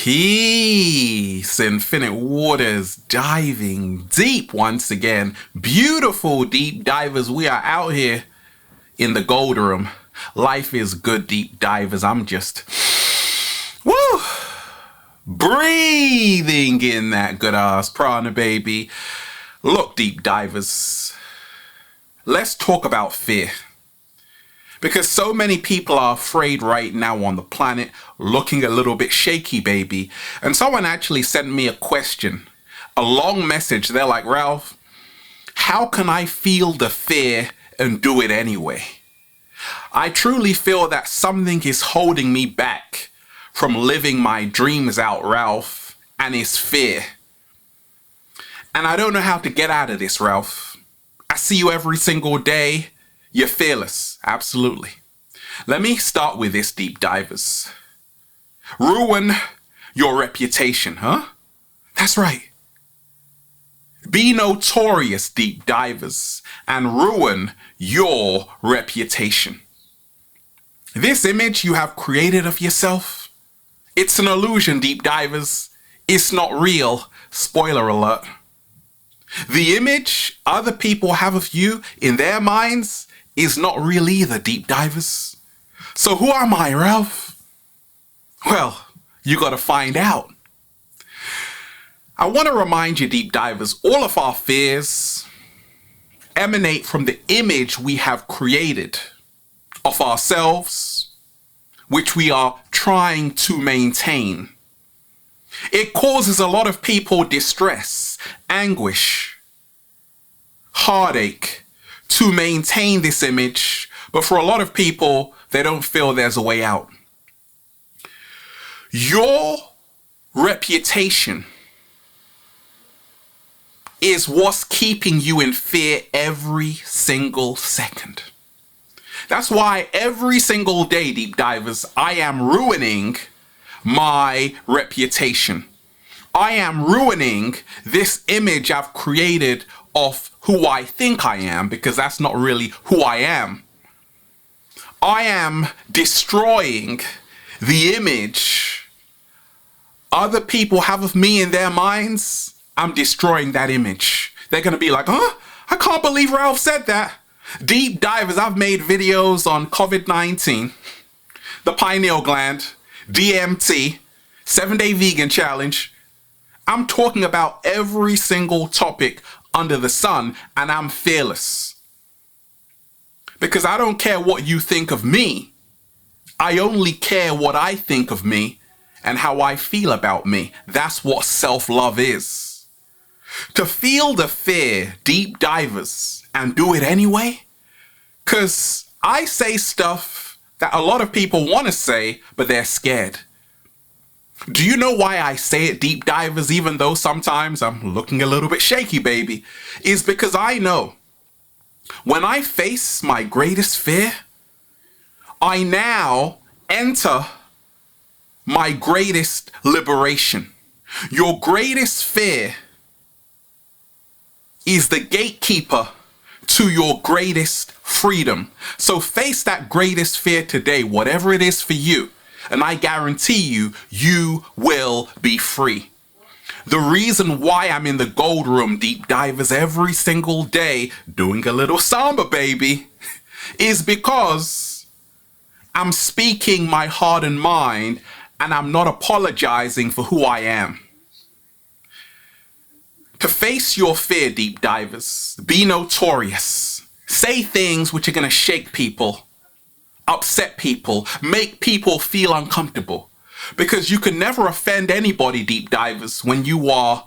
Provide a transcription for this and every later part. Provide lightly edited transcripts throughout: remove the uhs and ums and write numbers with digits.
Peace, infinite waters, diving deep once again. Beautiful deep divers, we are out here in the gold room. Life is good, deep divers. I'm just, woo, breathing in that good ass prana, baby. Look, deep divers, let's talk about fear. Because so many people are afraid right now on the planet, looking a little bit shaky, baby. And someone actually sent me a question, a long message. They're like, Ralph, how can I feel the fear and do it anyway? I truly feel that something is holding me back from living my dreams out, Ralph, and it's fear. And I don't know how to get out of this, Ralph. I see you every single day. You're fearless, absolutely. Let me start with this, deep divers. Ruin your reputation, huh? That's right. Be notorious, deep divers, and ruin your reputation. This image you have created of yourself, it's an illusion, deep divers. It's not real. Spoiler alert. The image other people have of you in their minds is not real either, deep divers. So who am I, Ralph? Well, you gotta find out. I want to remind you, deep divers, all of our fears emanate from the image we have created of ourselves, which we are trying to maintain. It causes a lot of people distress, anguish, heartache, to maintain this image, but for a lot of people, they don't feel there's a way out. Your reputation is what's keeping you in fear every single second. That's why every single day, deep divers, I am ruining my reputation. I am ruining this image I've created of who I think I am, because that's not really who I am. I am destroying the image other people have of me in their minds. I'm destroying that image. They're going to be like, huh? I can't believe Ralph said that. Deep divers, I've made videos on COVID-19, the pineal gland, DMT, 7-day vegan challenge. I'm talking about every single topic under the sun, and I'm fearless. Because I don't care what you think of me. I only care what I think of me and how I feel about me. That's what self-love is. To feel the fear, deep divers, and do it anyway. Because I say stuff that a lot of people want to say, but they're scared. Do you know why I say it, deep divers, even though sometimes I'm looking a little bit shaky, baby? Is because I know when I face my greatest fear, I now enter my greatest liberation. Your greatest fear is the gatekeeper to your greatest freedom. So face that greatest fear today, whatever it is for you. And I guarantee you, you will be free. The reason why I'm in the gold room, deep divers, every single day doing a little samba, baby, is because I'm speaking my heart and mind, and I'm not apologizing for who I am. To face your fear, deep divers, be notorious. Say things which are going to shake people, upset people, make people feel uncomfortable. Because you can never offend anybody, deep divers, when you are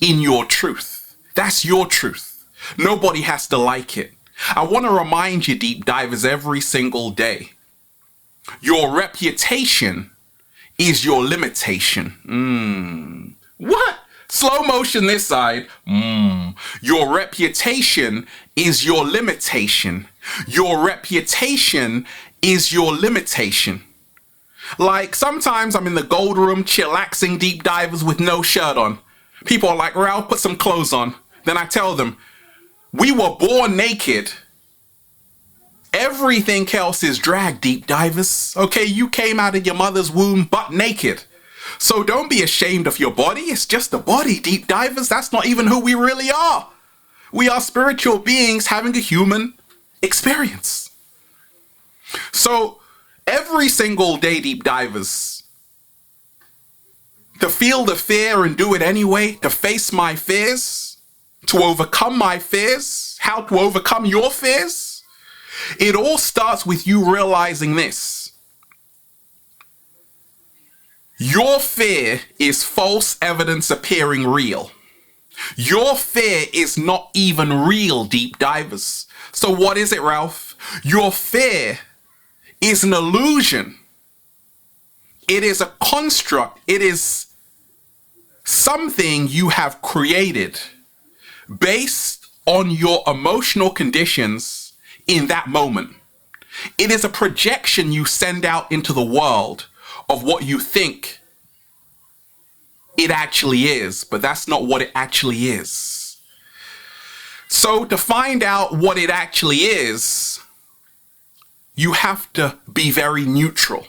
in your truth. That's your truth. Nobody has to like it. I want to remind you, deep divers, every single day. Your reputation is your limitation. What? Slow motion this side. Your reputation is your limitation. Your reputation is your limitation. Like, sometimes I'm in the gold room chillaxing, deep divers, with no shirt on. People are like, Ralph, put some clothes on. Then I tell them, we were born naked. Everything else is drag, deep divers. Okay, you came out of your mother's womb butt naked. So don't be ashamed of your body. It's just a body, deep divers. That's not even who we really are. We are spiritual beings having a human experience. So every single day, deep divers, to feel the fear and do it anyway, to face my fears, to overcome my fears, how to overcome your fears, it all starts with you realizing this. Your fear is false evidence appearing real. Your fear is not even real, deep divers. So what is it, Ralph? Your fear is an illusion. It is a construct. It is something you have created based on your emotional conditions in that moment. It is a projection you send out into the world of what you think it actually is, but that's not what it actually is. So to find out what it actually is, you have to be very neutral.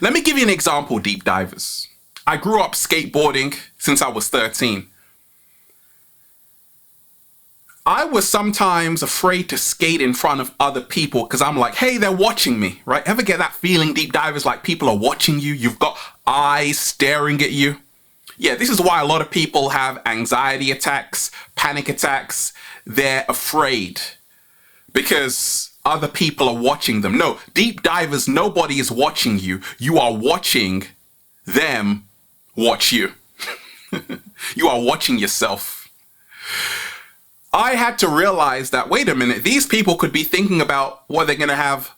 Let me give you an example, deep divers. I grew up skateboarding since I was 13. I was sometimes afraid to skate in front of other people because I'm like, hey, they're watching me, right? Ever get that feeling, deep divers, like people are watching you? You've got eyes staring at you. Yeah, this is why a lot of people have anxiety attacks, panic attacks. They're afraid because other people are watching them. No, deep divers, nobody is watching you. You are watching them watch you. You are watching yourself. I had to realize that, wait a minute, these people could be thinking about what they're going to have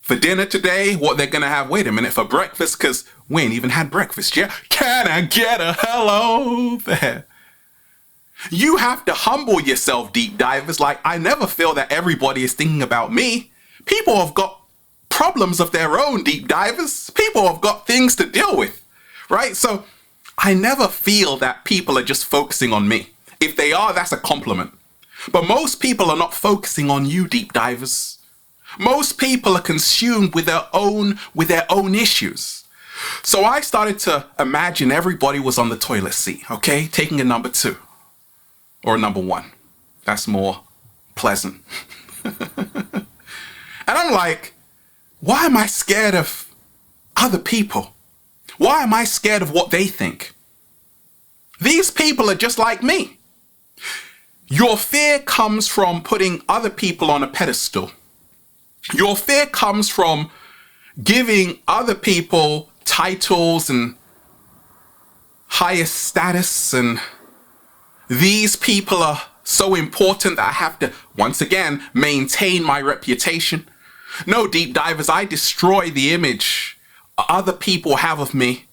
for dinner today, what they're going to have, wait a minute, for breakfast, because we ain't even had breakfast yet. Can I get a hello there? You have to humble yourself, deep divers. Like, I never feel that everybody is thinking about me. People have got problems of their own, deep divers. People have got things to deal with, right? So I never feel that people are just focusing on me. If they are, that's a compliment. But most people are not focusing on you, deep divers. Most people are consumed with their own issues. So I started to imagine everybody was on the toilet seat, okay? Taking a number 2 or a number 1. That's more pleasant. And I'm like, why am I scared of other people? Why am I scared of what they think? These people are just like me. Your fear comes from putting other people on a pedestal. Your fear comes from giving other people titles and higher status, and these people are so important that I have to, once again, maintain my reputation. No, deep divers, I destroy the image other people have of me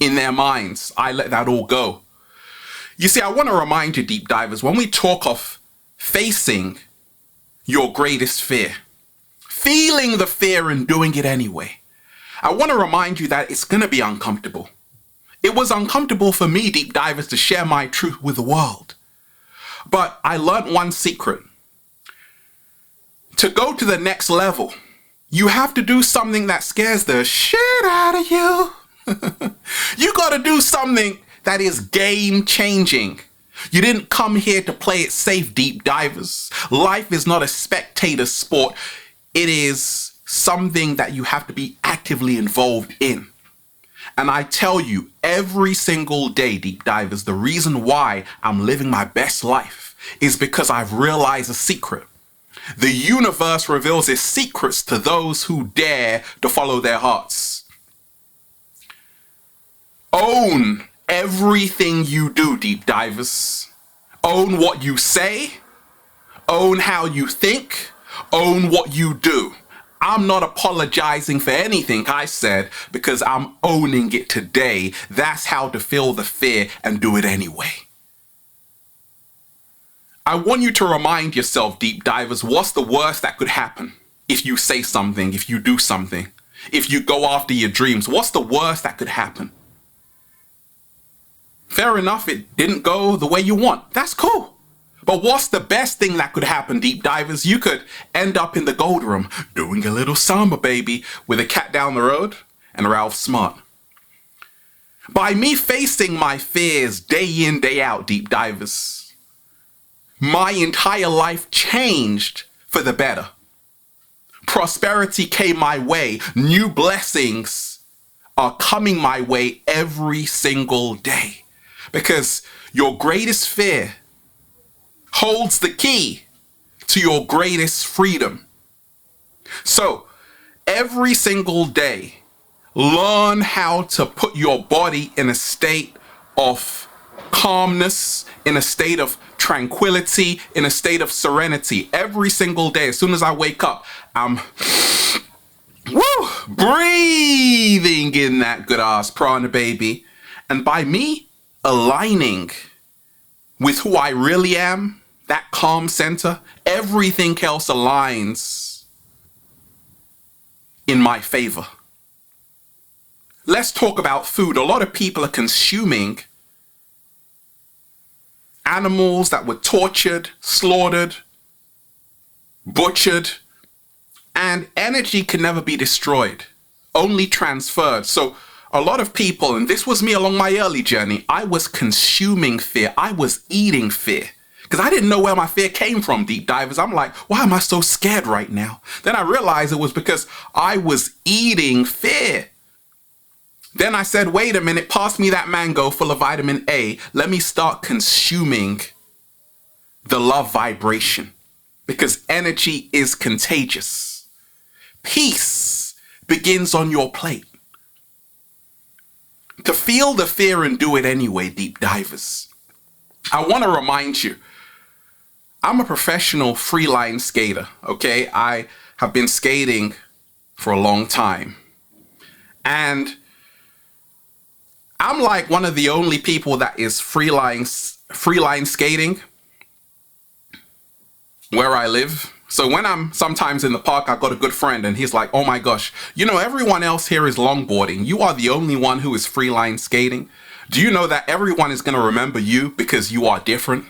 in their minds. I let that all go. You see, I want to remind you, deep divers, when we talk of facing your greatest fear, feeling the fear and doing it anyway, I want to remind you that it's going to be uncomfortable. It was uncomfortable for me, deep divers, to share my truth with the world. But I learned one secret. To go to the next level, you have to do something that scares the shit out of you. You got to do something that is game changing. You didn't come here to play it safe, deep divers. Life is not a spectator sport. It is something that you have to be actively involved in. And I tell you, every single day, deep divers, the reason why I'm living my best life is because I've realized a secret. The universe reveals its secrets to those who dare to follow their hearts. Own everything you do, deep divers. Own what you say. Own how you think. Own what you do. I'm not apologizing for anything I said because I'm owning it today. That's how to feel the fear and do it anyway. I want you to remind yourself, deep divers, what's the worst that could happen if you say something, if you do something, if you go after your dreams? What's the worst that could happen? Fair enough, it didn't go the way you want. That's cool. But what's the best thing that could happen, deep divers? You could end up in the gold room doing a little samba, baby, with a cat down the road and Ralph Smart. By me facing my fears day in, day out, deep divers, my entire life changed for the better. Prosperity came my way. New blessings are coming my way every single day. Because your greatest fear holds the key to your greatest freedom. So every single day, learn how to put your body in a state of calmness, in a state of tranquility, in a state of serenity. Every single day, as soon as I wake up, I'm breathing in that good ass prana, baby. And by me aligning with who I really am, that calm center, everything else aligns in my favor. Let's talk about food. A lot of people are consuming animals that were tortured, slaughtered, butchered, and energy can never be destroyed, only transferred. So a lot of people, and this was me along my early journey, I was consuming fear. I was eating fear because I didn't know where my fear came from, deep divers. I'm like, why am I so scared right now? Then I realized it was because I was eating fear. Then I said, wait a minute, pass me that mango full of vitamin A. Let me start consuming the love vibration because energy is contagious. Peace begins on your plate. To feel the fear and do it anyway, deep divers. I want to remind you, I'm a professional freeline skater, okay? I have been skating for a long time. And I'm like one of the only people that is freeline skating where I live. So when I'm sometimes in the park, I've got a good friend and he's like, oh my gosh, you know, everyone else here is longboarding. You are the only one who is freeline skating. Do you know that everyone is going to remember you because you are different?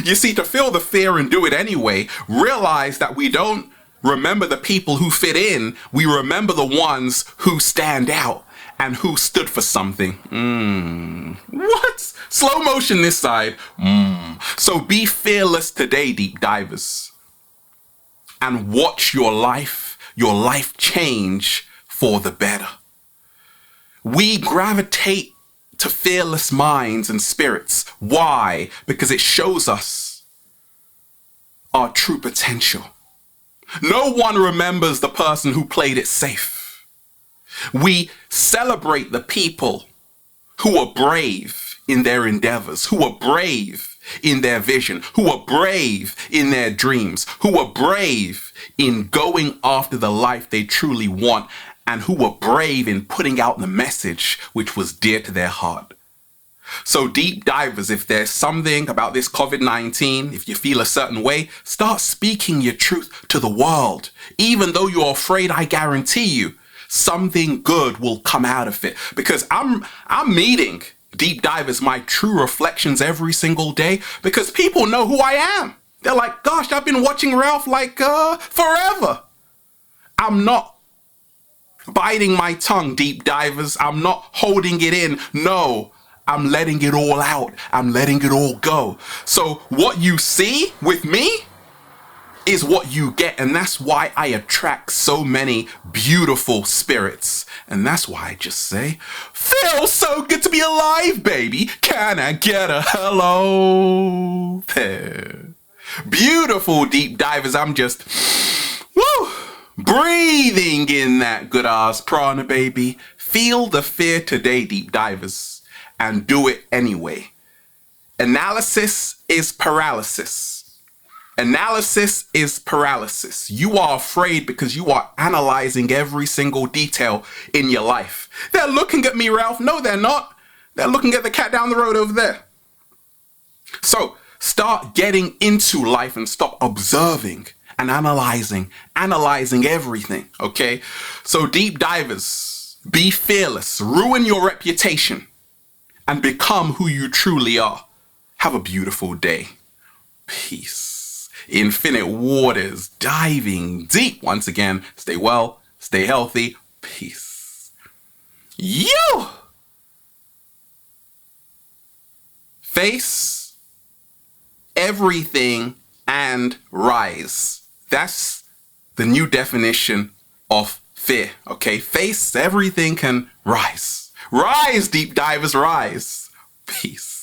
You see, to feel the fear and do it anyway, realize that we don't remember the people who fit in. We remember the ones who stand out and who stood for something. What? Slow motion this side. So be fearless today, deep divers. And watch your life change for the better. We gravitate to fearless minds and spirits. Why? Because it shows us our true potential. No one remembers the person who played it safe. We celebrate the people who are brave in their endeavors, who are brave in their vision, who are brave in their dreams, who are brave in going after the life they truly want, and who are brave in putting out the message which was dear to their heart. So deep divers, if there's something about this COVID-19, if you feel a certain way, start speaking your truth to the world. Even though you're afraid, I guarantee you, something good will come out of it. Because I'm meeting deep divers, my true reflections every single day, because people know who I am. They're like, gosh, I've been watching Ralph like forever. I'm not biting my tongue, deep divers. I'm not holding it in. No, I'm letting it all out. I'm letting it all go. So what you see with me is what you get. And that's why I attract so many beautiful spirits. And that's why I just say, feels so good to be alive, baby. Can I get a hello there? Beautiful deep divers. I'm just, breathing in that good ass prana, baby. Feel the fear today, deep divers, and do it anyway. Analysis is paralysis. Analysis is paralysis. You are afraid because you are analyzing every single detail in your life. They're looking at me, Ralph. No, they're not. They're looking at the cat down the road over there. So start getting into life and stop observing and analyzing everything, okay? So deep divers, be fearless, ruin your reputation, and become who you truly are. Have a beautiful day. Peace. Infinite waters, diving deep. Once again, stay well, stay healthy. Peace. You! Face everything and rise. That's the new definition of fear, okay? Face everything and rise. Rise, deep divers, rise. Peace.